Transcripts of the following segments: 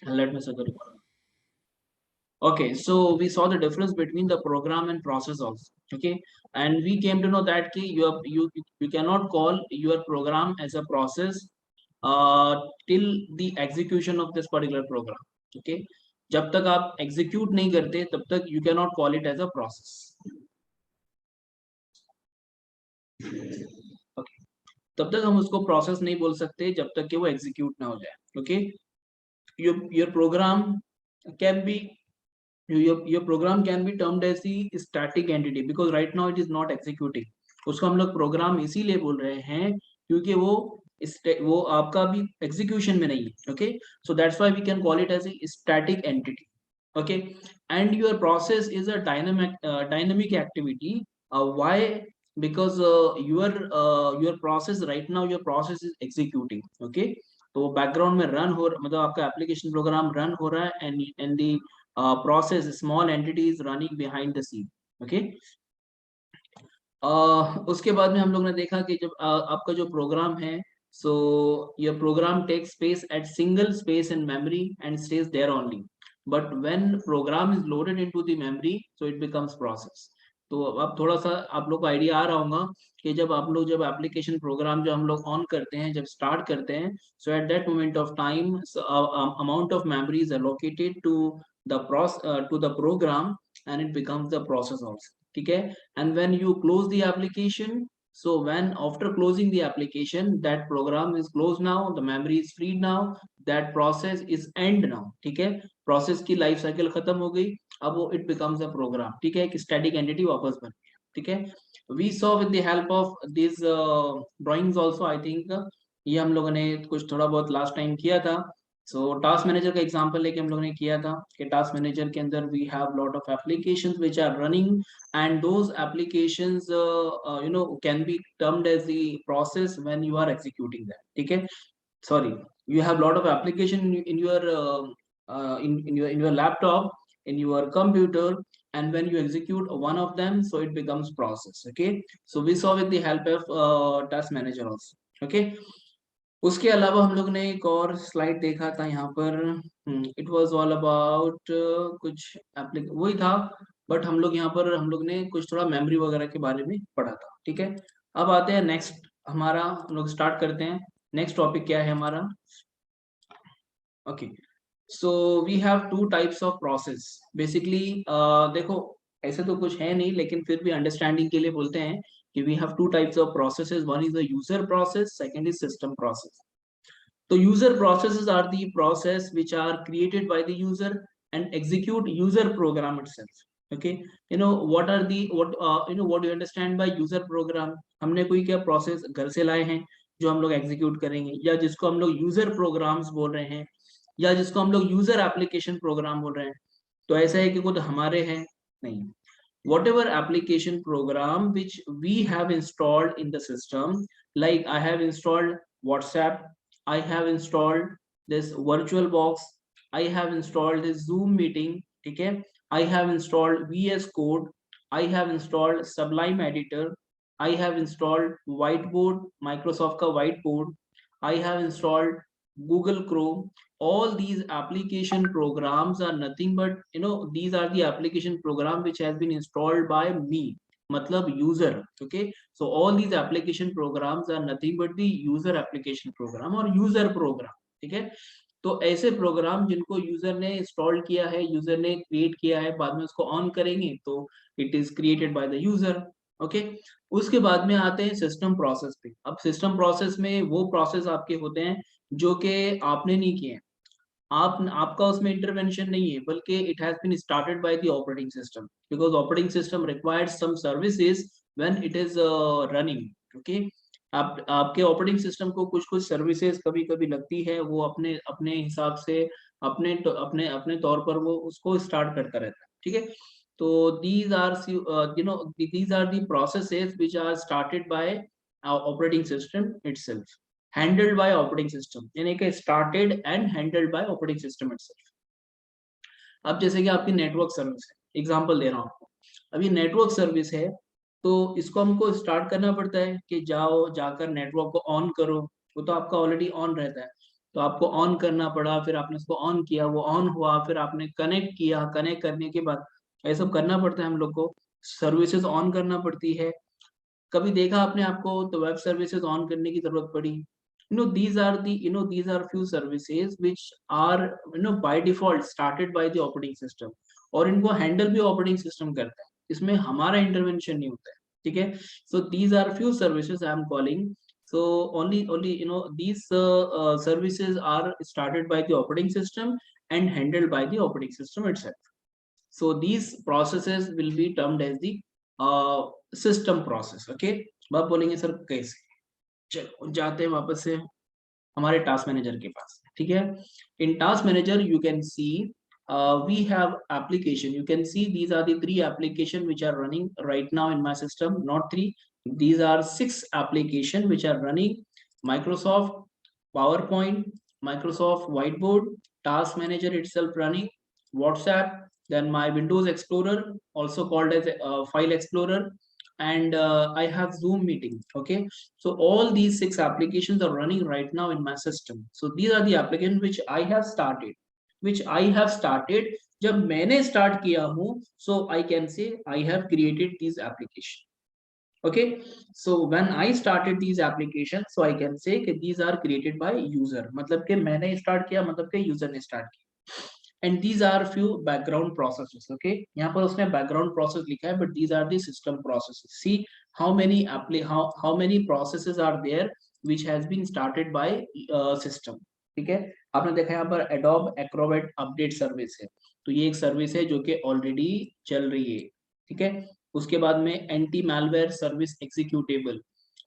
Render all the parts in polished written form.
Let me set the record. Okay, so we saw the difference between the program and process also. Okay, and we came to know that you cannot call your program as a process till the execution of this particular program. Okay, जब तक आप execute नहीं करते तब तक you cannot call it as a process. Okay, तब तक हम उसको process नहीं बोल सकते जब तक कि वो execute ना हो जाए. Okay, your program can be your program can be termed as the static entity because right now it is not executing. उसको हम लोग प्रोग्राम इसीलिए बोल रहे हैं क्योंकि वो आपका भी एग्जीक्यूशन में नहीं है. Okay, so that's why we can call it as a static entity. Okay, and your process is a dynamic activity. Why? Because your process right now, your process is executing. Okay, तो background में run हो मतलब आपका application program run हो रहा है and the process small entity is running behind the scene. Okay, उसके बाद में हम लोग ने देखा कि जब आपका जो प्रोग्राम है, so your program takes space at single space in memory and stays there only, but when program is loaded into the memory so it becomes process. तो अब थोड़ा सा आप लोग को आइडिया आ रहा होगा कि जब एप्लीकेशन प्रोग्राम जो हम लोग ऑन करते हैं, जब स्टार्ट करते हैं, so at that moment of time amount of memory is allocated to the program and it becomes the process also. ठीक है, and when you close the application, so when after closing the application that program is closed now, the memory is freed now, that process is end now. ठीक है, process की life cycle खत्म हो गई, अब वो it becomes a program. ठीक है, एक static entity वापस बन गया. ठीक है, we saw with the help of these drawings also, I think ये हम लोगों ने कुछ थोड़ा बहुत लास्ट टाइम किया था. सो टास्क मैनेजर का एग्जांपल लेके हम लोगों ने किया था कि टास्क मैनेजर के अंदर we have lot of applications which are running and those applications can be termed as the process when you are executing them. Okay, sorry, you have lot of application in your in your laptop, in your computer, and when you execute one of them so it becomes process. Okay, so we saw with the help of task manager also. Okay, उसके अलावा हम लोग ने एक और slide देखा था यहाँ पर. इट वाज ऑल अबाउट कुछ वही था, बट हम लोग ने कुछ थोड़ा मेमोरी वगैरह के बारे में पढ़ा था. ठीक है, अब आते हैं नेक्स्ट हमारा, हम लोग स्टार्ट करते हैं. नेक्स्ट टॉपिक क्या है हमारा? Okay, so we have two types of process basically. देखो, ऐसे तो कुछ है नहीं, लेकिन फिर भी अंडरस्टैंडिंग के लिए बोलते हैं कि we have two types of processes. One is the user process, second is system process. So user processes are the process which are created by the user and execute user program itself. Okay, what are the what do you understand by user program? हमने कोई क्या process घर से लाए हैं जो हम लोग एग्जीक्यूट करेंगे, या जिसको हम लोग यूजर प्रोग्राम्स बोल रहे हैं, या जिसको हम लोग यूजर एप्लीकेशन प्रोग्राम बोल रहे हैं. तो ऐसा है कि खुद हमारे हैं नहीं. Whatever application program which we have installed in the system, like I have installed WhatsApp, I have installed this VirtualBox, I have installed this Zoom meeting. Okay, I have installed VS Code, I have installed Sublime Editor, I have installed Whiteboard, Microsoft ka Whiteboard, I have installed Google Chrome. All these application programs are nothing but these are the application program which has been installed by me, matlab user. Okay, so all these application programs are nothing but the user application program or user program. ठीक है, तो ऐसे programme जिनको user ने install किया है, user ने create किया है, बाद में उसको ऑन करेंगे तो it is created by the user. Okay, उसके बाद में आते हैं सिस्टम प्रोसेस पे. अब सिस्टम प्रोसेस में वो प्रोसेस आपके होते हैं जो कि आपने नहीं किए, आपका उसमें इंटरवेंशन नहीं है, बल्कि it has been started by the operating system, because operating system requires some services when it is running. Okay, आप आपके ऑपरेटिंग सिस्टम को कुछ कुछ सर्विसेज कभी कभी लगती है, वो अपने अपने हिसाब से अपने अपने तौर पर वो उसको स्टार्ट करता रहता है. ठीक है, तो these are these are the processes which are started by our operating system itself, handled by operating system, यानी कि started and handled by operating system itself. अब जैसे कि आपकी नेटवर्क सर्विस है, एग्जांपल दे रहा हूँ आपको. अभी नेटवर्क सर्विस है तो इसको हमको स्टार्ट करना पड़ता है कि जाकर नेटवर्क को ऑन करो. वो तो आपका ऑलरेडी ऑन रहता है, तो आपको ऑन करना पड़ा, फिर आपने उसको ऑन किया, वो ऑन हुआ, फिर आपने कनेक्ट किया, कनेक्ट करने के बाद ये सब करना पड़ता है हम लोग को, सर्विसेज ऑन करना पड़ती है। कभी देखा आपने आपको तो वेब सर्विसेज ऑन करने की जरूरत पड़ी, these are few services which are by default started by the operating system, और इनको हैंडल भी ऑपरेटिंग सिस्टम करता है, इसमें हमारा इंटरवेंशन नहीं होता है, ठीक है। So these are few services I am calling, so only these services are started by the operating system and handled by the operating system itself. So these processes will be termed as the system process. Okay, अब आप बोलेंगे sir कैसे, चलो जाते हैं वापस से हमारे टास्क मैनेजर के पास, ठीक है। In task manager you can see we have application, you can see these are the 3 application which are running right now in my system, not 3, these are 6 application which are running: Microsoft PowerPoint, Microsoft Whiteboard, task manager itself running, WhatsApp, then my Windows Explorer, also called as file explorer, and I have Zoom meeting. Okay, so all these 6 applications are running right now in my system. So these are the applications which I have started, जब मैंने start किया हूं, so I can say I have created these application. Okay, so when I started these applications, so I can say कि these are created by user, मतलब कि मैंने start किया, मतलब कि यूजर ने स्टार्ट किया। and these are few background processes. Okay, यहाँ पर उसने background process लिखा है, but these are the system processes. See how many processes are there which has been started by system. ठीक है, आपने देखा यहाँ पर Adobe Acrobat अपडेट सर्विस है, तो ये एक सर्विस है जो कि ऑलरेडी चल रही है, ठीक है। उसके बाद में anti malware service executable,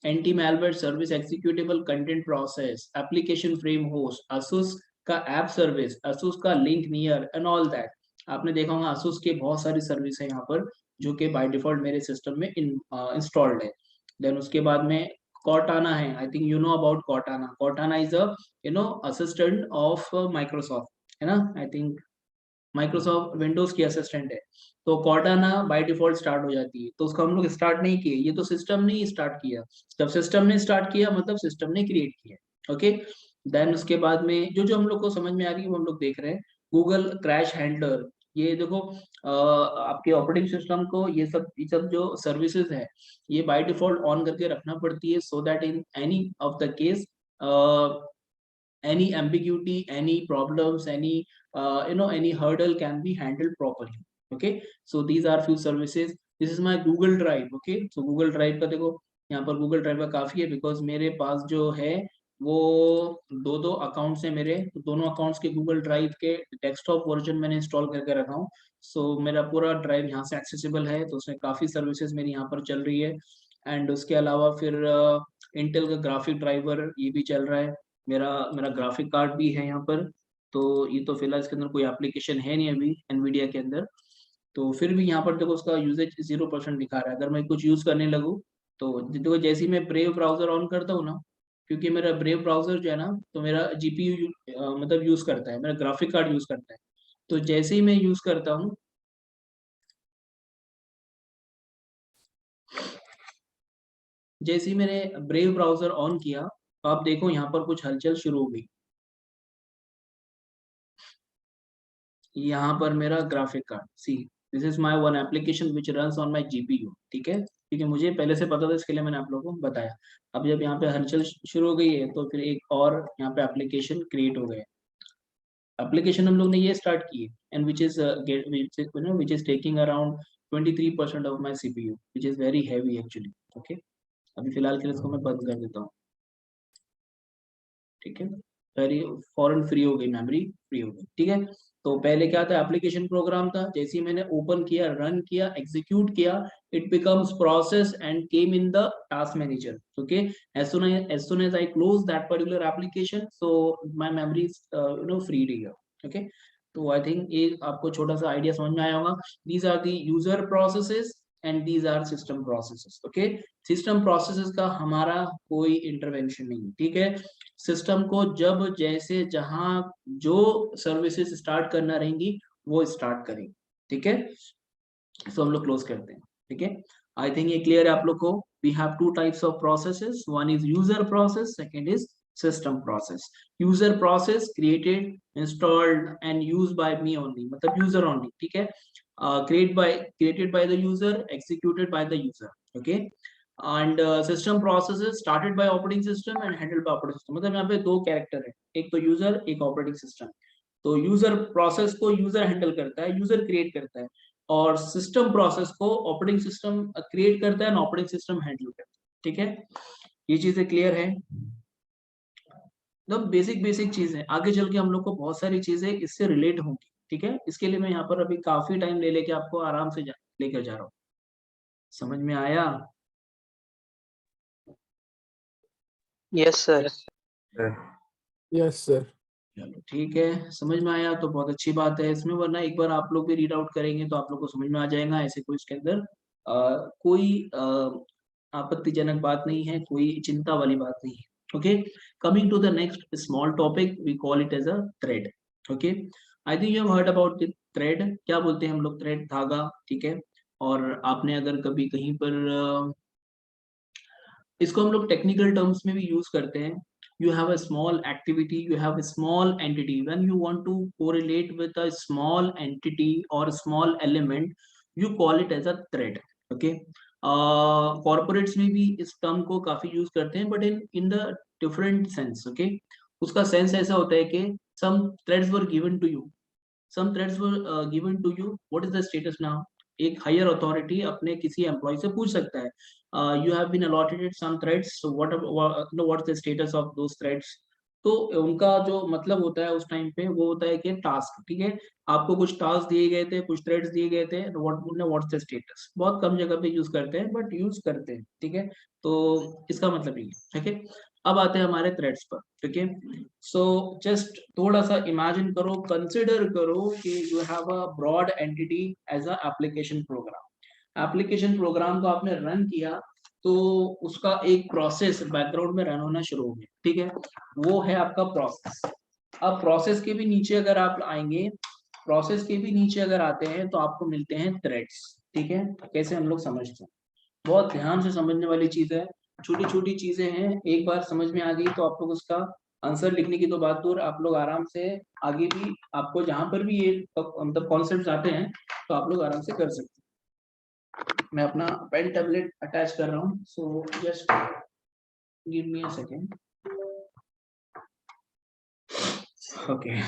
anti malware service executable content process, application frame host, asus का ऐप सर्विस, asus का link near and all that. आपने देखा होगा asus के बहुत सारी सर्विस है यहाँ पर जो कि बाय डिफॉल्ट मेरे सिस्टम में इंस्टॉल्ड है। देन उसके बाद में Cortana है, आई think you know about Cortana. Cortana is a assistant of Microsoft, है ना, आई थिंक माइक्रोसॉफ्ट विंडोज की असिस्टेंट है। तो Cortana बाय डिफॉल्ट स्टार्ट हो जाती है, तो उसको हम लोग स्टार्ट नहीं किए, ये तो सिस्टम ने स्टार्ट किया, जब सिस्टम ने स्टार्ट किया मतलब सिस्टम ने क्रिएट किया। ओके, देन उसके बाद में जो जो हम लोग को समझ में आ रही है वो हम लोग देख रहे हैं। गूगल क्रैश हैंडलर, ये देखो आपके ऑपरेटिंग सिस्टम को ये सब जो सर्विसेज है ये बाय डिफॉल्ट ऑन करके रखना पड़ती है, so that in any of the case any ambiguity, any problems, any any hurdle can be handled properly. Okay, so these are few services. This is my Google Drive. Okay, so Google Drive का देखो यहाँ पर Google Drive का काफी है, because मेरे पास जो है वो दो अकाउंट्स है मेरे, तो दोनों अकाउंट्स के Google Drive के डेस्कटॉप वर्जन मैंने इंस्टॉल करके रखा हूँ। सो मेरा पूरा ड्राइव यहाँ से एक्सेसिबल है, तो उसमें काफी सर्विसेज मेरी यहाँ पर चल रही है। एंड उसके अलावा फिर इंटेल का ग्राफिक ड्राइवर ये भी चल रहा है, मेरा मेरा ग्राफिक कार्ड भी है यहाँ पर। तो ये तो फिलहाल इसके अंदर कोई एप्लीकेशन है नहीं अभी एनवीडिया के अंदर, तो फिर भी यहाँ पर देखो उसका यूजेज 0% दिखा रहा है। अगर मैं कुछ यूज करने लगूँ तो देखो जैसे ही मैं ब्रेव ब्राउजर ऑन करता हूँ ना, क्योंकि मेरा ब्रेव ब्राउजर जो है ना तो मेरा जीपीयू मतलब यूज करता है, मेरा ग्राफिक कार्ड यूज करता है। तो जैसे ही मैं यूज करता हूँ, जैसे ही मैंने ब्रेव ब्राउजर ऑन किया, तो आप देखो यहाँ पर कुछ हलचल शुरू हो गई। यहाँ पर मेरा graphic card, see this is my one application which runs on my GPU, ठीक है, क्योंकि मुझे पहले से पता था, इसके लिए मैंने आप लोगों को बताया। अब जब यहाँ पे हलचल शुरू हो गई है तो फिर एक और यहाँ पे एप्लीकेशन क्रिएट हो गया। एप्लीकेशन हम लोग ने ये स्टार्ट की है, and which is taking around 23% of my CPU, which is very heavy actually. Okay, अभी फिलहाल के लिए इसको मैं बंद कर देता हूँ, ठीक है। सारी फॉरन फ्री हो गई, मेमोरी फ्री हो गई, ठीक है। तो पहले क्या था, एप्लीकेशन प्रोग्राम था, जैसे ही मैंने ओपन किया, रन किया, एग्जीक्यूट किया, it becomes process and came in the task manager. Okay, as soon as I close that particular application, so my memory is freed here. Okay, तो आई थिंक ये आपको छोटा सा आइडिया समझ में आया होगा। These are the user processes and these are system processes. Okay, system processes का हमारा कोई इंटरवेंशन नहीं, ठीक है। सिस्टम को जब जैसे जहां जो सर्विसेज स्टार्ट करना रहेंगी वो स्टार्ट करेंगे, ठीक है। सो हम लोग क्लोज करते हैं, ठीक है। आई थिंक ये क्लियर है आप लोग को। We have two types of processes, one is user process, second is system process. User process created, installed and used by me only, मतलब user only, ठीक है. Created by the user, executed by the user. Okay. And system processes started by operating system and handled by operating system. मतलब यहाँ पे दो character है, एक तो user, एक operating system. तो यूजर प्रोसेस को यूजर हैंडल करता है, यूजर क्रिएट करता है, और सिस्टम प्रोसेस को ऑपरेटिंग सिस्टम क्रिएट करता है, ऑपरेटिंग सिस्टम हैंडल करता है. ठीक है, ये चीजें क्लियर है. मतलब बेसिक बेसिक चीजें, आगे चल के हम लोग को बहुत सारी चीजें इससे रिलेट होंगी. ठीक है, इसके लिए मैं यहाँ पर अभी काफी टाइम ले लेके आपको आराम से लेकर जा रहा हूँ. समझ में आया? Yes sir. Yes sir. चलो ठीक है, समझ में आया तो बहुत अच्छी बात है इसमें, वरना एक बार आप लोग भी रीड आउट करेंगे तो आप लोग को समझ में आ जाएगा. ऐसे कोई इसके अंदर कोई आपत्तिजनक बात नहीं है, कोई चिंता वाली बात नहीं है. Okay, coming to the next small topic, we call it as a thread. Okay, I think you have heard about the thread. क्या बोलते हैं हम लोग? थ्रेड, धागा. ठीक है, और आपने अगर कभी कहीं पर इसको हम लोग टेक्निकल टर्म्स में भी यूज करते हैं. You have a small activity, you have a small entity. When you want to correlate with a small entity or a small element, you call it as a thread. Okay. Corporates में भी इस term को काफी use करते हैं, but in the different sense. Okay, उसका sense ऐसा होता है कि some threads were given to you. Some threads were given to you. What is the status now? एक हायर अथॉरिटी अपने किसी एम्प्लॉय से पूछ सकता है, you have been allotted some threads, so what's the status of those threads? तो उनका जो मतलब होता है उस टाइम पे वो होता है कि टास्क. ठीक है, आपको कुछ टास्क दिए गए थे, कुछ थ्रेड्स दिए गए थे, व्हाट्स द स्टेटस. बहुत कम जगह पे यूज करते हैं, बट यूज करते हैं. ठीक है, तो इसका मतलब ये है. ठीक है, अब आते हैं हमारे थ्रेड्स पर. ठीक है, सो जस्ट थोड़ा सा इमेजिन करो, कंसिडर करो कि you have a broad entity as a application program. Application program को आपने रन किया तो उसका एक प्रोसेस बैकग्राउंड में रन होना शुरू हो गया. ठीक है, वो है आपका प्रोसेस. अब प्रोसेस के भी नीचे अगर आप आएंगे, प्रोसेस के भी नीचे अगर आते हैं तो आपको मिलते हैं थ्रेड्स. ठीक है, कैसे हम लोग समझते हैं, बहुत ध्यान से समझने वाली चीज है. छोटी छोटी चीजें हैं, एक बार समझ में आ गई तो आप लोग उसका आंसर लिखने की तो बात दूर, आप लोग आराम से आगे भी आपको जहां पर भी ये मतलब कॉन्सेप्ट्स आते हैं तो आप लोग आराम से कर सकते हैं. मैं अपना पेन टैबलेट अटैच कर रहा हूँ, so just give me a second. Okay,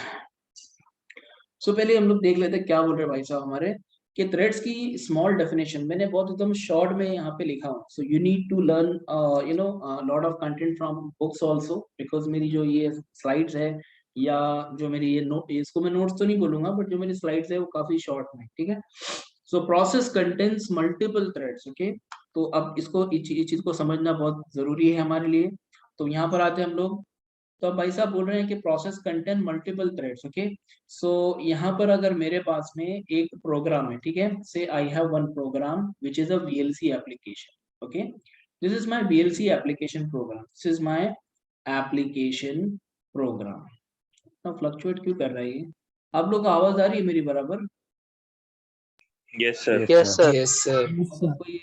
so पहले हम लोग देख लेते हैं क्या बोल रहे हैं भाई साहब हमारे, कि थ्रेड्स की स्मॉल डेफिनेशन मैंने बहुत एकदम शॉर्ट में यहाँ पे लिखा हूँ. So you need to learn you know lot of content from books also, because मेरी जो ये स्लाइड्स है या जो मेरी ये नोट, इसको मैं नोट्स तो नहीं बोलूंगा, बट जो मेरी स्लाइड्स है वो काफी शॉर्ट में. ठीक है, so process contains multiple threads. Okay, तो अब इसको इस चीज को समझना बहुत जरूरी है हमारे लिए. तो यहाँ पर आते हैं हम लोग, तो अब भाई साहब बोल रहे हैं कि process contain multiple threads. Okay, so यहाँ पर अगर मेरे पास में एक प्रोग्राम है, ठीक है, से I have one program which is a VLC application. Okay, this is my VLC application program, this is my application program. ना फ्लक्चुएट क्यों कर रहा है ये? आप लोग को आवाज आ रही है मेरी बराबर? Yes sir. Yes sir. Yes sir. कोई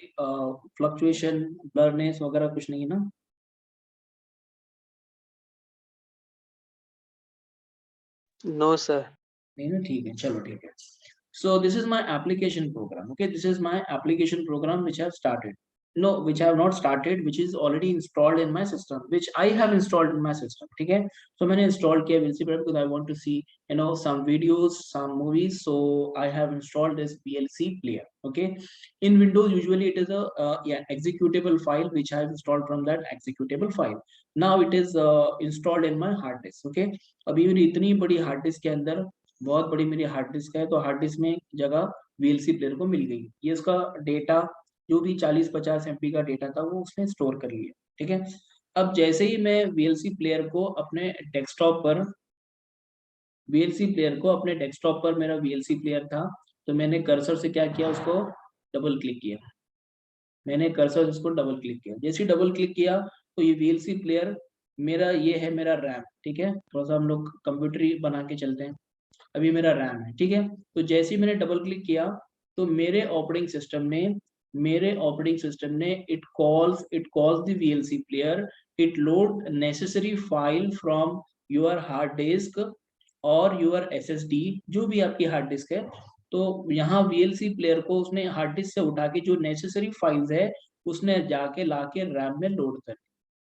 फ्लक्चुएशन, ब्लरनेस वगैरह कुछ नहीं है ना? No sir. नहीं ना, ठीक है, चलो ठीक है. So this is my application program. Okay, this is my application program which I have started. No, which I have not started, which is already installed in my system, which I have installed in my system. ठीक है, so मैंने installed किया VLC player because I want to see some videos, some movies. So I have installed this VLC player. Okay, in Windows usually it is a executable file which I have installed from that executable file. Now it is installed in my hard disk. Okay, अभी मेरी इतनी बड़ी hard disk के अंदर, बहुत बड़ी मेरी hard disk है, तो हार्ड डिस्क में जगह वीएलसी प्लेयर को मिल गई. ये उसका डेटा जो भी 40-50 MB का डेटा था वो उसने स्टोर कर लिया. ठीक है, अब जैसे ही मैं वीएलसी प्लेयर को अपने डेस्कटॉप पर, मेरा वीएलसी प्लेयर था, तो मैंने कर्सर से क्या किया, उसको डबल क्लिक किया. मैंने कर्सर इसको डबल क्लिक किया, जैसे ही डबल क्लिक किया तो ये वीएलसी प्लेयर मेरा, ये है मेरा रैम. ठीक है, थोड़ा सा हम लोग कंप्यूटरी बना के चलते हैं. अभी मेरा रैम है. ठीक है, तो जैसे ही मैंने डबल क्लिक किया तो मेरे ऑपरेटिंग सिस्टम में मेरे ऑपरेटिंग सिस्टम ने it calls the VLC player, it load necessary file from your hard disk और योर SSD, जो भी आपकी हार्ड डिस्क है। तो यहाँ VLC प्लेयर को उसने हार्ड डिस्क से उठा के जो नेसेसरी फाइल्स है उसने जाके लाके रैम में लोड कर,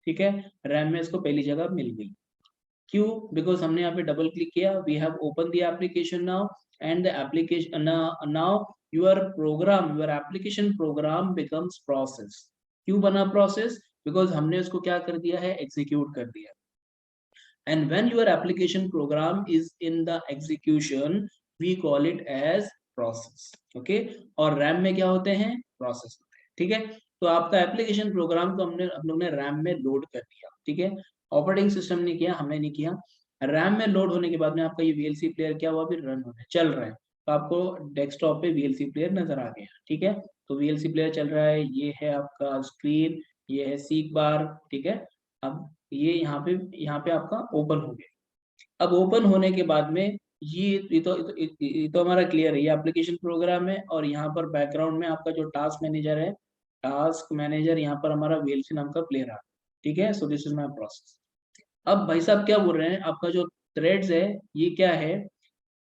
ठीक है, रैम में इसको पहली जगह मिल गई। क्यों? बिकॉज हमने यहाँ पे डबल क्लिक किया, we have open the application now and the application now your application program becomes process. क्यों बना प्रोसेस? बिकॉज हमने उसको क्या कर दिया है, एग्जीक्यूट कर दिया। And when your application program is in the execution we call it as process. Okay, और रैम में क्या होते हैं, प्रोसेस होते हैं, ठीक है। तो आपका एप्लीकेशन प्रोग्राम को हम लोग ने रैम में लोड कर दिया, ठीक है, ऑपरेटिंग सिस्टम ने किया, हमने नहीं किया। रैम में लोड होने के बाद में आपका ये VLC प्लेयर क्या हुआ, फिर रन होने चल रहा है। तो आपको डेस्कटॉप पे VLC प्लेयर नजर आ गया, ठीक है। तो VLC प्लेयर चल रहा है, ये है आपका स्क्रीन, ये है सीक बार, ठीक है। अब ये यहाँ पे आपका ओपन हो गया। अब ओपन होने के बाद में ये तो हमारा क्लियर है, ये एप्लीकेशन प्रोग्राम है। और यहाँ पर बैकग्राउंड में आपका जो टास्क मैनेजर है, टास्क मैनेजर यहाँ पर हमारा VLC नाम का प्लेयर है, ठीक है। So this is my process. अब भाई साहब क्या बोल रहे हैं, आपका जो थ्रेड्स है ये क्या है,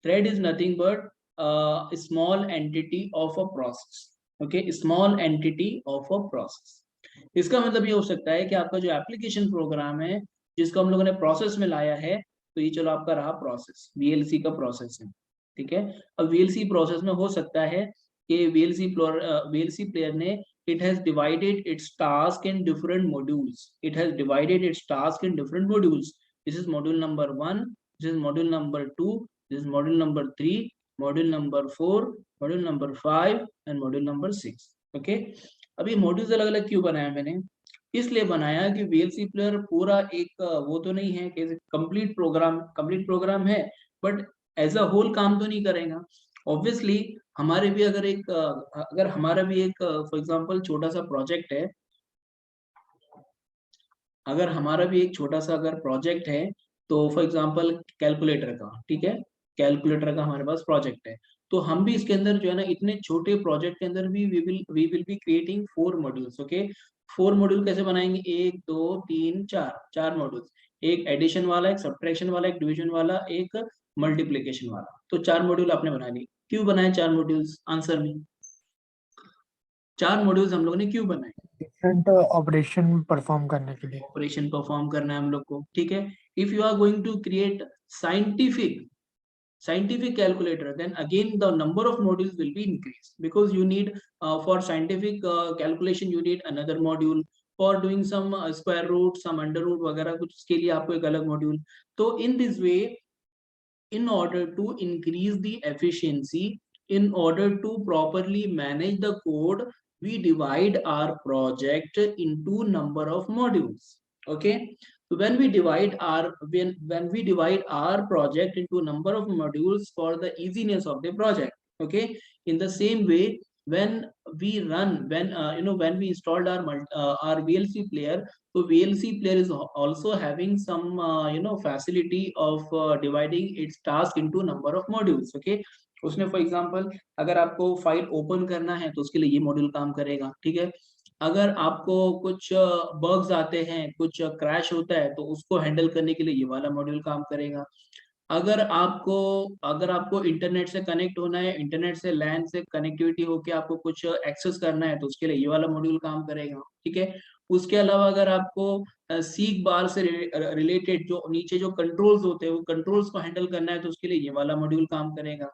thread is nothing but small entity of a process. Okay, small entity of a process. इसका मतलब ये हो सकता है कि आपका जो एप्लीकेशन प्रोग्राम है जिसको हम लोगों ने प्रोसेस में लाया है, तो ये चलो आपका रहा प्रोसेस, VLC का प्रोसेस है, ठीक है। अब VLC प्रोसेस में हो सकता है कि VLC प्लेयर ने it has divided its task in different modules. It has divided its task in different modules. This is module number 1, this is module number 2, this is module number 3, module number 4, module number 5 and module number 6. Okay, अभी modules अलग अलग क्यों बनाया मैंने, इसलिए बनाया कि VLC player पूरा एक वो तो नहीं है कि कंप्लीट प्रोग्राम है, बट एज अ होल काम तो नहीं करेगा। ऑब्वियसली हमारे भी अगर हमारा भी एक फॉर एग्जांपल छोटा सा प्रोजेक्ट है, अगर हमारा भी एक छोटा सा अगर प्रोजेक्ट है, तो फॉर एग्जांपल कैलकुलेटर का, ठीक है, कैलकुलेटर का हमारे पास प्रोजेक्ट है, तो हम भी इसके अंदर जो है ना, इतने छोटे प्रोजेक्ट के अंदर भी we will be creating 4 modules. Okay, 4 module कैसे बनाएंगे, 1 2 3 4 मॉड्यूल्स, एक एडिशन वाला, एक सब्ट्रैक्शन वाला, एक डिवीजन वाला, एक मल्टीप्लीकेशन वाला। तो 4 मॉड्यूल आपने बना लिए। क्यों बनाए 4 मॉड्यूल्स, आंसर में 4 मॉड्यूल्स हम लोगों ने क्यों बनाए, डिफरेंट ऑपरेशन परफॉर्म करने के लिए। ऑपरेशन परफॉर्म करना है हम लोग को, ठीक है। If you are going to create scientific calculator, then again the number of modules will be increased, because you need for scientific calculation you need another module, for doing some square root, some under root वगैरह कुछ, उसके लिए आपको एक अलग module. तो in this way, in order to increase the efficiency, in order to properly manage the code, we divide our project into number of modules. Okay, so when we divide our project into number of modules for the easiness of the project, okay, in the same way, when we installed our VLC player, so VLC player is also having some facility of dividing its task into number of modules. Okay, उसमें for example अगर आपको file open करना है तो उसके लिए ये module काम करेगा, ठीक है। अगर आपको कुछ बग्स आते हैं, कुछ क्रैश होता है, तो उसको हैंडल करने के लिए ये वाला मॉड्यूल काम करेगा। अगर आपको इंटरनेट से कनेक्ट होना है, इंटरनेट से लैन से कनेक्टिविटी होके आपको कुछ एक्सेस करना है, तो उसके लिए ये वाला मॉड्यूल काम करेगा, ठीक है। उसके अलावा अगर आपको सीक बार से रिलेटेड जो नीचे जो कंट्रोल्स होते हैं, वो कंट्रोल्स को हैंडल करना है, तो उसके लिए ये वाला मॉड्यूल काम करेगा।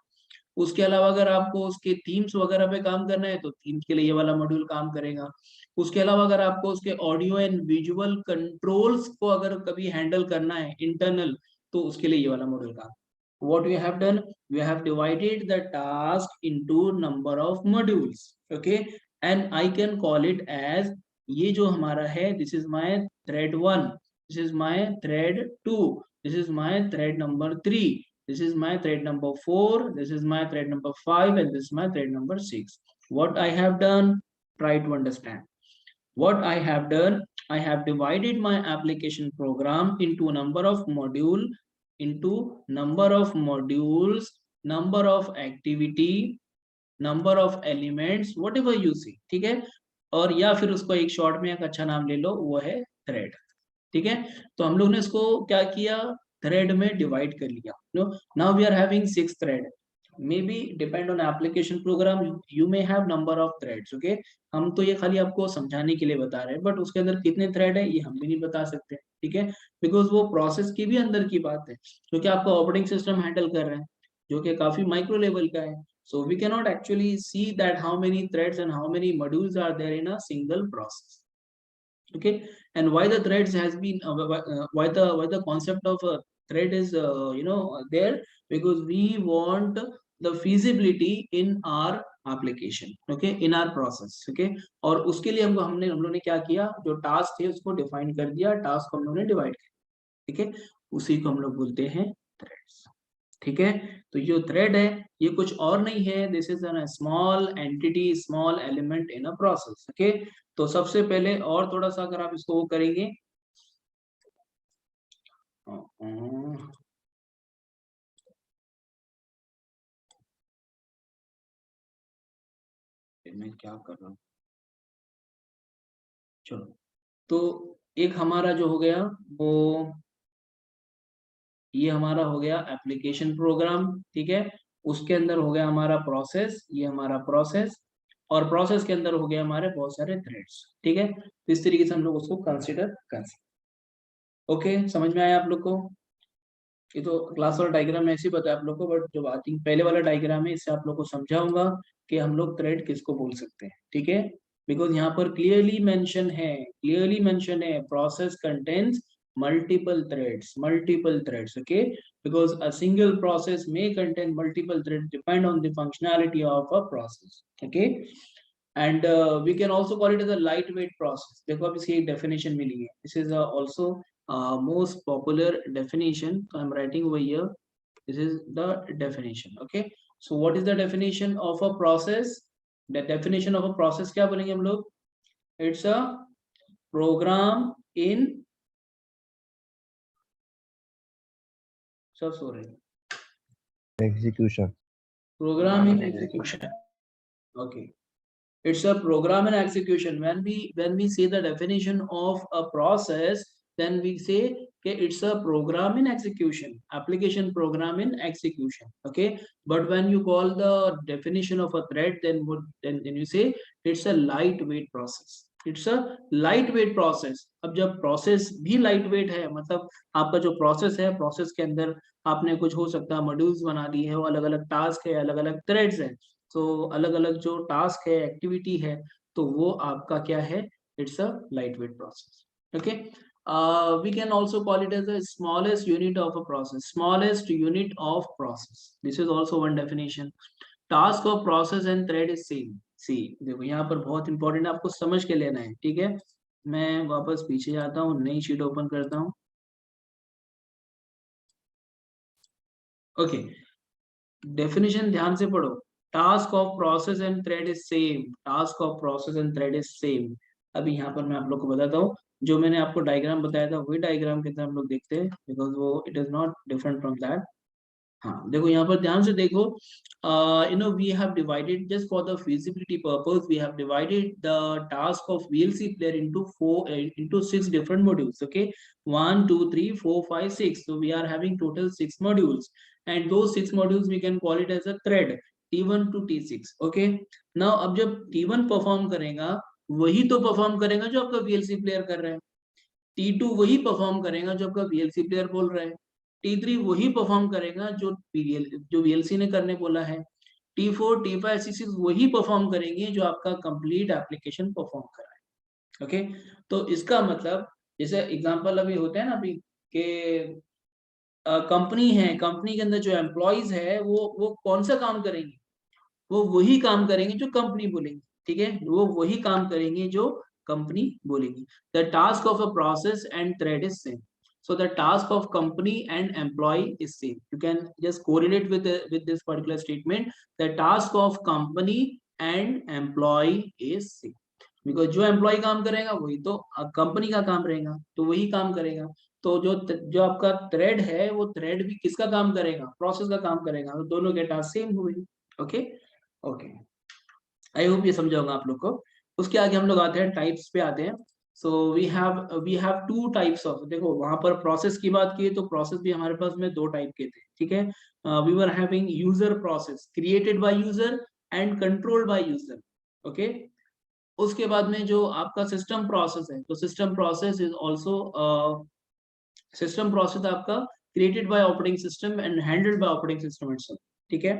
उसके अलावा अगर आपको उसके थीम्स वगैरह पे काम करना है, तो थीम्स के लिए ये वाला मॉड्यूल काम करेगा। उसके अलावा अगर आपको उसके ऑडियो एंड विजुअल कंट्रोल्स को अगर कभी हैंडल करना है इंटरनल, तो उसके लिए ये वाला मॉड्यूल काम। What we have done, we have divided the task into number of modules. Okay, and I can call it as, ये जो हमारा है, this is my thread 1, this is my thread 2, this is my thread number 3, this is my thread number 4, this is my thread number 5, and this is my thread number 6. What I have done, try to understand. What I have done, I have divided my application program into a number of modules, number of activity, number of elements whatever you see, ठीक है, और या फिर उसको एक short में एक अच्छा नाम ले लो, वो है थ्रेड, ठीक है। तो हम लोग ने इसको क्या किया, थ्रेड में डिवाइड कर लिया। Now we are having 6 thread, may be depend on application program you may have number of threads, okay. हम तो ये खाली आपको समझाने के लिए बता रहे हैं, बट उसके अंदर कितने थ्रेड है ये हम भी नहीं बता सकते, ठीक है, बिकॉज वो प्रोसेस की भी अंदर की बात है, क्योंकि आपका ऑपरेटिंग सिस्टम हैंडल कर रहे हैं, जो कि काफी माइक्रो लेवल का है। So we cannot actually see that how many threads and how many modules are there in a single process. Okay, and why the threads has been why the concept of a thread is there, because we want the feasibility in our application, okay, in our process, okay। और उसके लिए हम लोगों ने क्या किया, जो task थे उसको डिफाइन कर दिया, टास्क को हम लोगों ने डिवाइड किया, ठीक है, उसी को हम लोग बोलते हैं थ्रेड्स, ठीक है। तो जो थ्रेड है ये कुछ और नहीं है, this is a small entity, small element in a process, okay. तो सबसे पहले और थोड़ा सा अगर आप इसको वो करेंगे, मैं क्या कर रहा हूँ, चलो। तो एक हमारा जो हो गया वो, ये हमारा हो गया एप्लीकेशन प्रोग्राम, ठीक है, उसके अंदर हो गया हमारा प्रोसेस, ये हमारा प्रोसेस, और प्रोसेस के अंदर हो गया हमारे बहुत सारे थ्रेड्स, ठीक है। तो इस तरीके से हम लोग उसको कंसिडर कर सकते, ओके, समझ में आया आप लोग को। ये तो क्लास वाला डायग्राम ऐसे ही बताया आप लोग को, बट जो आई थिंक पहले वाला डायग्राम है इससे आप लोग को समझाऊंगा कि हम लोग थ्रेड किसको बोल सकते हैं, ठीक है, बिकॉज यहाँ पर क्लियरली मेंशन है process contains multiple threads, okay, because a single process may contain multiple threads depend on the functionality of a process, okay, and we can also call it as a lightweight process। देखो अब इसकी एक definition मिली है, this is also most popular definition, so I'm writing over here, this is the definition, okay। So what is the definition of a process, the definition of a process क्या बोलेंगे हम लोग, it's a program in, सब सो रहे हैं, execution, program in execution, okay, it's a program in execution। when we say the definition of a process, then we say okay, it's a program in execution, application program in execution, okay। But when you call the definition of a thread, then you say it's a lightweight process, it's a lightweight process। अब जब process भी lightweight है, मतलब आपका जो process है, process के अंदर आपने कुछ हो सकता है मॉड्यूल्स बना दी है, वो अलग अलग टास्क है, अलग अलग थ्रेड्स है, तो अलग अलग जो टास्क है, एक्टिविटी है, तो वो आपका क्या है, it's a light weight process, okay. We can also call it as the smallest unit of a process, smallest unit of process, this is also one definition. Task of process and thread is same. See देखो यहाँ पर बहुत important आपको समझ के लेना है, ठीक है। मैं वापस पीछे जाता हूँ, नई शीट ओपन करता हूँ, ओके। डेफिनेशन ध्यान से पढ़ो, task of process and thread is same, task of process and thread is same. अभी यहाँ पर मैं आप लोग को बताता हूँ, जो मैंने आपको डायग्राम बताया था वही डायग्राम के अंदर हम लोग देखते हैं, बिकॉज वो it is not different from that. हाँ देखो यहाँ पर ध्यान से देखो, we have divided just for the feasibility purpose, we have divided the task of VLC player into 6 different modules, okay, 1 2 3 4 5 6, so we are having total 6 modules, and those 6 modules we can call it as a thread T1 to T6, okay। now अब जब T1 perform करेगा वही तो perform करेगा जो आपका VLC player कर रहा है, T2 वही परफॉर्म करेगा जो आपका VLC प्लेयर बोल रहा है, T3 वही परफॉर्म करेगा जो VLC ने करने बोला है, T4 T5 T6 वही परफॉर्म करेंगे जो आपका कंप्लीट एप्लीकेशन परफॉर्म कर रहा है, ओके। तो इसका मतलब जैसे एग्जांपल अभी होते हैं ना, अभी के कंपनी है, कंपनी के अंदर जो एम्प्लॉइज है वो कौन सा काम करेंगे, वो वही काम करेंगे जो कंपनी बोलेंगे, ठीक है, वो वही काम करेंगे जो कंपनी बोलेगी। The task of a process and thread is same, so the task of company and employee is same, you can just correlate with this particular statement, the task of company and employee is same, because जो employee काम करेगा वही तो company का काम रहेगा, तो वही काम करेगा। तो जो आपका थ्रेड है वो थ्रेड भी किसका काम करेगा, प्रोसेस का काम करेगा, तो दोनों के टास्क सेम हुए, ओके। ओके, आई होप ये समझा होगा आप लोग को। उसके आगे हम लोग आते हैं टाइप्स पे आते हैं। So we have two types of, देखो वहां पर प्रोसेस की बात की तो प्रोसेस भी हमारे पास में दो टाइप के थे, ठीक है। We were having user process created by user and controlled by user, okay. उसके बाद में जो आपका सिस्टम प्रोसेस है, तो system process is also system process आपका created by operating system and handled by operating system itself, ठीक है।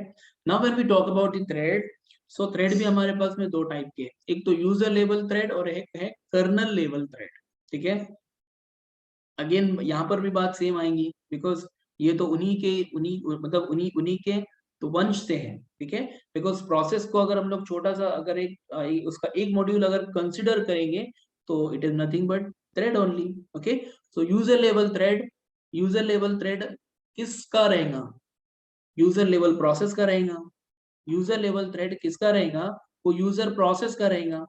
Now when we talk about the thread, so thread भी हमारे पास में दो टाइप के, एक तो यूजर लेवल थ्रेड और एक है कर्नल लेवल थ्रेड, ठीक है। अगेन यहाँ पर भी बात सेम आएंगी, बिकॉज ये तो उन्हीं के तो वंश से है, ठीक है। बिकॉज प्रोसेस को अगर हम लोग छोटा सा अगर उसका एक मॉड्यूल अगर कंसिडर करेंगे तो it is nothing but thread only, okay. So user level thread किसका रहेगा? यूजर लेवल प्रोसेस का रहेगा। यूजर लेवल थ्रेड किसका रहेगा? वो यूजर प्रोसेस का रहेगा।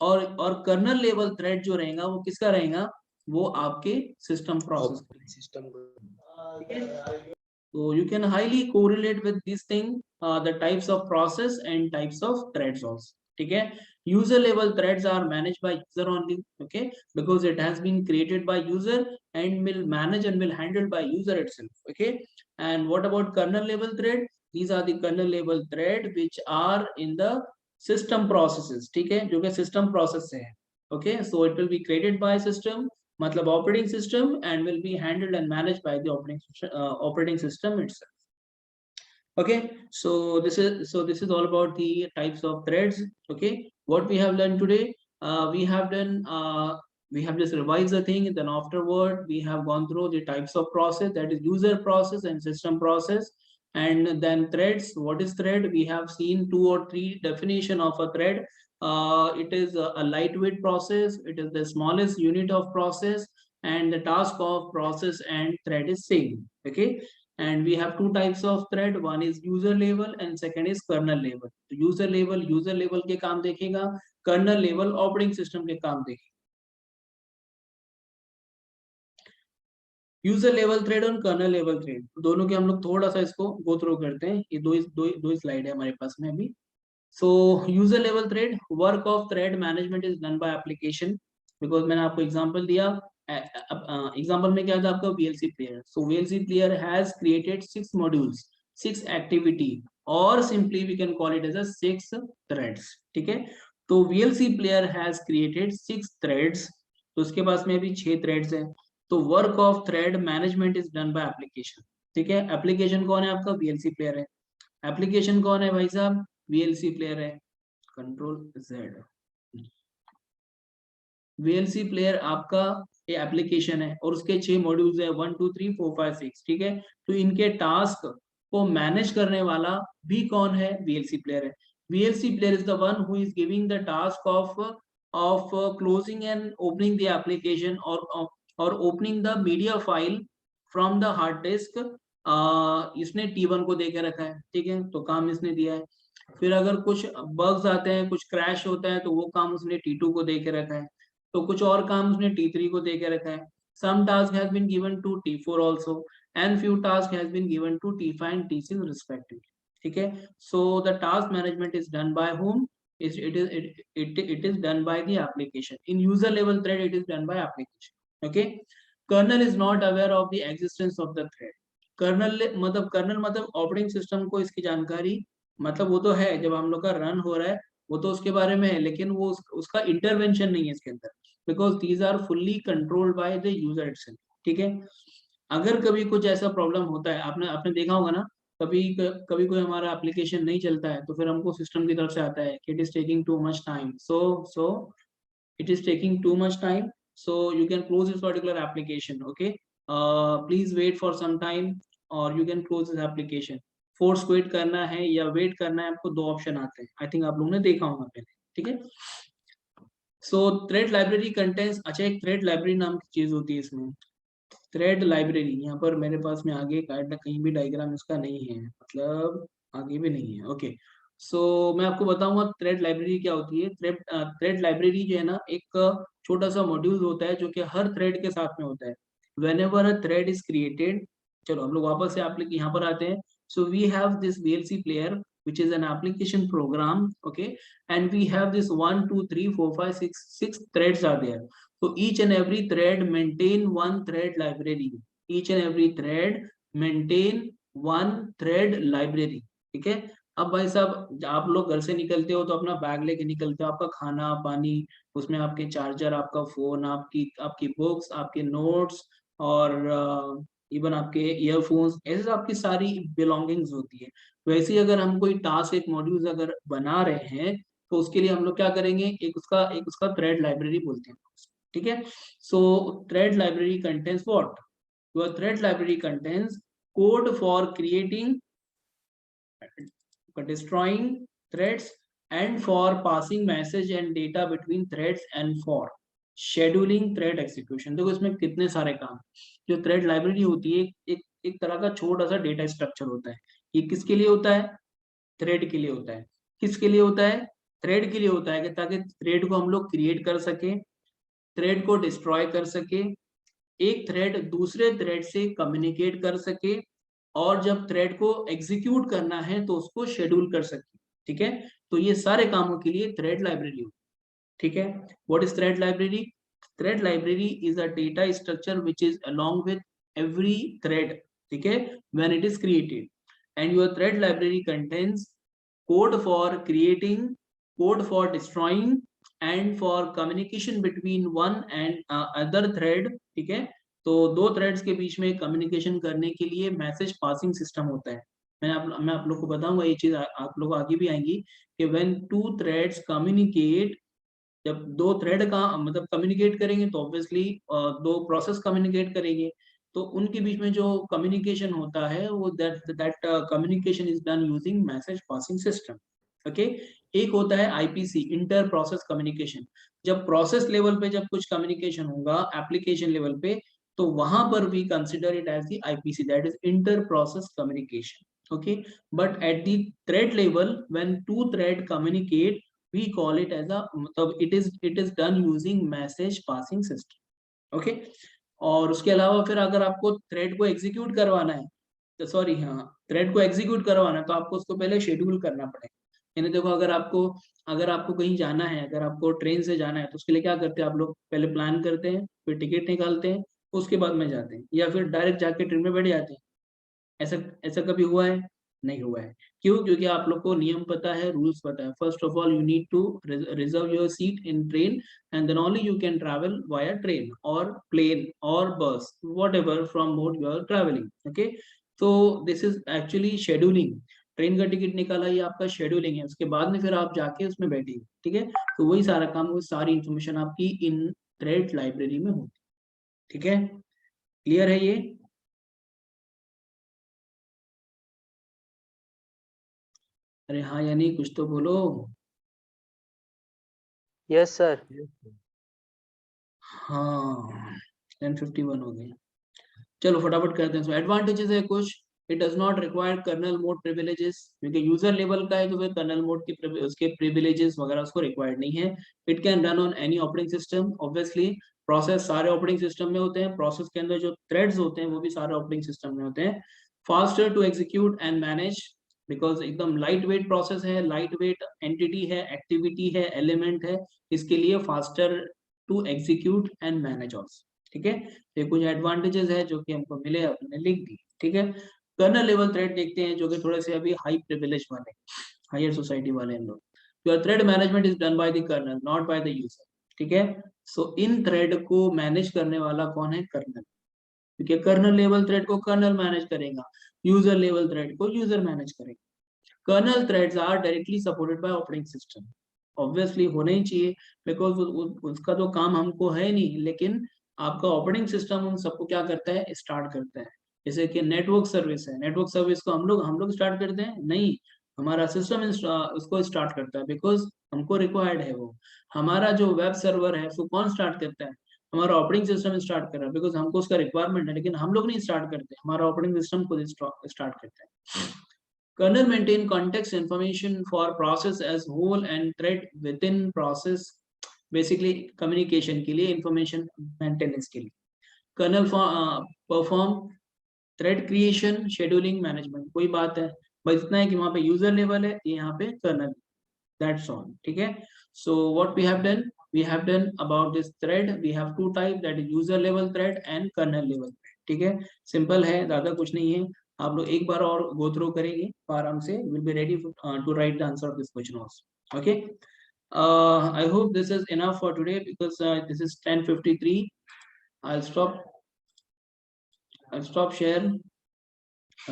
और कर्नल लेवल थ्रेड जो रहेगा वो किसका रहेगा? वो आपके सिस्टम प्रोसेस सिस्टम, ठीक है। So you can highly correlate with this thing, the types of process and types of threads also, ठीक है। User level threads are managed by user only, okay, because it has been created by user and will manage and will handled by user itself, okay. And what about kernel level thread? These are the kernel level thread which are in the system processes, ठीक है, जो कि system process से है, okay. So it will be created by system, मतलब operating system, and will be handled and managed by the operating system itself, okay. So this is all about the types of threads, okay. What we have learned today, we have just revised the thing, then afterward we have gone through the types of process, that is user process and system process. And then threads, what is thread? We have seen 2 or 3 definition of a thread. It is a lightweight process, it is the smallest unit of process, and the task of process and thread is same, okay. And we have 2 types of thread, one is user level and second is kernel level. तो user level के काम देखेगा, kernel level operating system के काम देखेगा। User level thread और colonel level thread दोनों के हम लोग थोड़ा सा इसको गो थ्रू करते हैं। ये दो स्लाइड है हमारे पास में अभी। So user level thread, work of thread management is done by application, because मैंने आपको एग्जांपल दिया। एग्जांपल में क्या था आपका? VLC player. So VLC player has created 6 modules, 6 activity, और simply we can call it as 6 threads, ठीक है। तो VLC player has created 6 threads, तो उसके पास में अभी 6 थ्रेड्स हैं। तो work of thread management is done by application, ठीक है। एप्लीकेशन कौन है आपका? वीएलसी प्लेयर है। एप्लीकेशन कौन है भाई साहब? वीएलसी प्लेयर है। कंट्रोल Z, वीएलसी प्लेयर आपका ये एप्लीकेशन है और उसके 6 मॉड्यूल्स है, 1 2 3 4 5 6, ठीक है। तो इनके टास्क को मैनेज करने वाला भी कौन है? वीएलसी प्लेयर है। VLC player is the one who is giving the task of closing and opening the application और opening the media file from the hard disk. इसने T1 को दे के रखा है, ठीक है, तो काम इसने दिया है। फिर अगर कुछ बग्स आते हैं, कुछ क्रैश होता है, तो वो काम उसने T2 को दे के रखा है। तो कुछ और काम उसने T3 को दे के रखा है। Some task has been given to T4 also, and few task has been given to T5 and T6 respectively, ठीक है। So the task management is done by whom? It is done by the application. In user level thread, it is done by application, okay. Kernel is not aware of the existence of the thread. Kernel मतलब operating system को इसकी जानकारी, मतलब वो तो है, जब हम लोग का रन हो रहा है वो तो उसके बारे में है, लेकिन वो उसका इंटरवेंशन नहीं है इसके अंदर, because these are fully controlled by the user itself, ठीक है। अगर कभी कुछ ऐसा प्रॉब्लम होता है, आपने देखा होगा ना, कभी कोई हमारा एप्लीकेशन नहीं चलता है तो फिर हमको सिस्टम की तरफ से आता है कि it is taking too much time, so it is taking too much time, so you can close this particular application, okay. Please wait for some time or you can close this application. Force quit करना है या wait करना है, आपको 2 option आते हैं, I think आप लोगों ने देखा होगा पहले, ठीक है। सो थ्रेड लाइब्रेरी कंटेंट्स, अच्छा एक थ्रेड लाइब्रेरी नाम की चीज होती है इसमें, थ्रेड लाइब्रेरी। यहाँ पर मेरे पास में आगे कहीं भी डायग्राम इसका नहीं है, मतलब आगे भी नहीं है, ओके। सो मैं आपको बताऊंगा थ्रेड लाइब्रेरी क्या होती है। थ्रेड लाइब्रेरी जो है ना, एक छोटा सा मॉड्यूल होता है जो कि हर थ्रेड के साथ में होता है। Whenever a thread is created, चलो हम लोग वापस से आप यहाँ पर आते हैं। So we have this VLC player which is an application program, okay, and we have this 1 2 3 4 5 6 threads are there. So each and every thread maintain one thread library. Each and every thread maintain one thread library. ठीक है, अब भाई साहब आप लोग घर से निकलते हो तो अपना बैग लेके निकलते हो, आपका खाना पानी, उसमें आपके चार्जर, आपका फोन, आपकी बुक्स, आपके नोट्स और इवन आपके ईयरफोन्स, ऐसे आपकी सारी बिलोंगिंग्स होती है। वैसे ही अगर हम कोई टास्क एक मॉड्यूल्स अगर बना रहे हैं तो उसके लिए हम लोग क्या करेंगे, एक उसका थ्रेड लाइब्रेरी बोलते हैं, ठीक है। सो thread library contains what, your thread library contains code for creating, destroying threads, and for passing message and data between threads, and for scheduling thread execution। देखो इसमें कितने सारे काम। जो थ्रेड लाइब्रेरी होती है एक तरह का छोटा सा डेटा स्ट्रक्चर होता है। ये किसके लिए होता है, थ्रेड के लिए होता है। किसके लिए होता है, थ्रेड के लिए होता है, कि ताकि थ्रेड को हम लोग क्रिएट कर सके, थ्रेड को डिस्ट्रॉय कर सके, एक थ्रेड दूसरे थ्रेड से कम्युनिकेट कर सके, और जब थ्रेड को एग्जीक्यूट करना है तो उसको शेड्यूल कर सके, ठीक है। तो ये सारे कामों के लिए थ्रेड लाइब्रेरी हो, ठीक है। What is thread library, thread library is a data structure which is along with every thread, ठीक है, when it is created, and your thread library contains code for creating, code for destroying, and for communication between one and other thread, ठीक है। तो दो threads के बीच में communication करने के लिए मैसेज पासिंग सिस्टम होता है। मैं आप लोग को बताऊंगा, ये चीज आप लोग आगे भी आएंगी कि व्हेन टू थ्रेड्स कम्युनिकेट, जब दो थ्रेड का मतलब कम्युनिकेट करेंगे तो ऑब्वियसली दो प्रोसेस कम्युनिकेट करेंगे, तो उनके बीच में जो कम्युनिकेशन होता है वो that communication is done using message passing system, okay. एक होता है आईपीसी, इंटर प्रोसेस कम्युनिकेशन। जब प्रोसेस लेवल पे जब कुछ कम्युनिकेशन होगा एप्लीकेशन लेवल पे, तो वहां पर we consider it as the IPC, that is inter process communication, okay. But at the thread level when two thread communicate we call it as a मतलब it is done using message passing system, okay। और उसके अलावा फिर अगर आपको thread को execute करवाना है, तो सॉरी हाँ, थ्रेड को एग्जीक्यूट करवाना है तो आपको उसको पहले शेड्यूल करना पड़ेगा। यानी देखो अगर आपको कहीं जाना है, अगर आपको ट्रेन से जाना है तो उसके लिए क्या करते हैं आप लोग, पहले प्लान करते हैं, फिर टिकट निकालते हैं, उसके बाद में जाते हैं, या फिर डायरेक्ट जाके ट्रेन में बैठ जाते हैं। ऐसा ऐसा कभी हुआ है, नहीं हुआ है। क्यों, क्योंकि आप लोग को नियम पता है, रूल्स पता है। First of all you need to reserve your seat in train, and then only you can travel via train और प्लेन और bus, whatever from mode you are travelling, okay. तो this is actually scheduling. Train का ticket निकाला, ये आपका scheduling है, उसके बाद में फिर आप जाके उसमें बैठेंगे, ठीक है। तो वही सारा काम, वो सारी इंफॉर्मेशन आपकी इन थ्रेड लाइब्रेरी में होती है, ठीक है। क्लियर है ये, अरे हाँ या नहीं, कुछ तो बोलो। Yes sir. हाँ 10:51 हो गई, चलो फटाफट करते हैं। एडवांटेजेस है कुछ, it does not require kernel mode privileges, क्योंकि यूजर लेवल का है तो फिर कर्नल मोड के उसके प्रिविलेजेस वगैरह उसको रिक्वायर्ड नहीं है। It can run on any operating system, obviously process सारे ऑपरेटिंग सिस्टम में होते हैं, प्रोसेस के अंदर जो थ्रेड्स होते हैं वो भी सारे ऑपरेटिंग सिस्टम में होते हैं। Faster to execute and manage, because एकदम लाइट वेट प्रोसेस है, लाइट वेट एंटिटी है, एक्टिविटी है, एलिमेंट है, इसके लिए faster to execute and manage also, ठीक है। ये कुछ एडवांटेजेस है जो कि हमको मिले, अपने लिख दी, ठीक है। कर्नल लेवल थ्रेड देखते हैं, जो कि थोड़े से अभी हाई प्रिविलेज वाले, हायर सोसाइटी वाले हैं लोग। Your thread management is done by the kernel, not by the user, ठीक है। सो इन थ्रेड को मैनेज करने वाला कौन है, कर्नल, क्योंकि कर्नल लेवल थ्रेड को कर्नल मैनेज करेगा, यूजर लेवल थ्रेड को यूजर मैनेज करेगा। Kernel threads are directly supported by operating system, obviously होने ही चाहिए, बिकॉज उसका तो काम हमको है नहीं, लेकिन आपका ऑपरेटिंग सिस्टम उन सबको क्या करता है, स्टार्ट करता है। जैसे कि नेटवर्क सर्विस है, नेटवर्क सर्विस को हम लोग स्टार्ट करते हैं, नहीं, हमारा सिस्टम उसको स्टार्ट करता है, बिकॉज हमको रिक्वायर्ड है वो। हमारा जो वेब सर्वर है उसको कौन स्टार्ट करता है, हमारा ऑपरेटिंग सिस्टम स्टार्ट कर रहा है, बिकॉज हमको उसका रिक्वायरमेंट है, लेकिन हम लोग नहीं स्टार्ट करते, हमारा ऑपरेटिंग सिस्टम खुद स्टार्ट करता है। Kernel maintain context information for process as whole and thread within process, basically communication के लिए, information maintenance के लिए। Kernel perform thread creation, scheduling, management, कोई बात है, बस इतना है कि वहां पे यूजर लेवल है, ये यहाँ पे कर्नल, दैट्स ऑल, ठीक है। So what we have done, we have done about this thread, we have two type, that is user level thread and kernel level thread, ठीक है। सिंपल है, ज्यादा कुछ नहीं है, आप लोग एक बार और गो थ्रू करेंगे आराम से, will be ready to write the answer of this question also, okay. I hope this is enough for today because this is 10:53. I'll stop share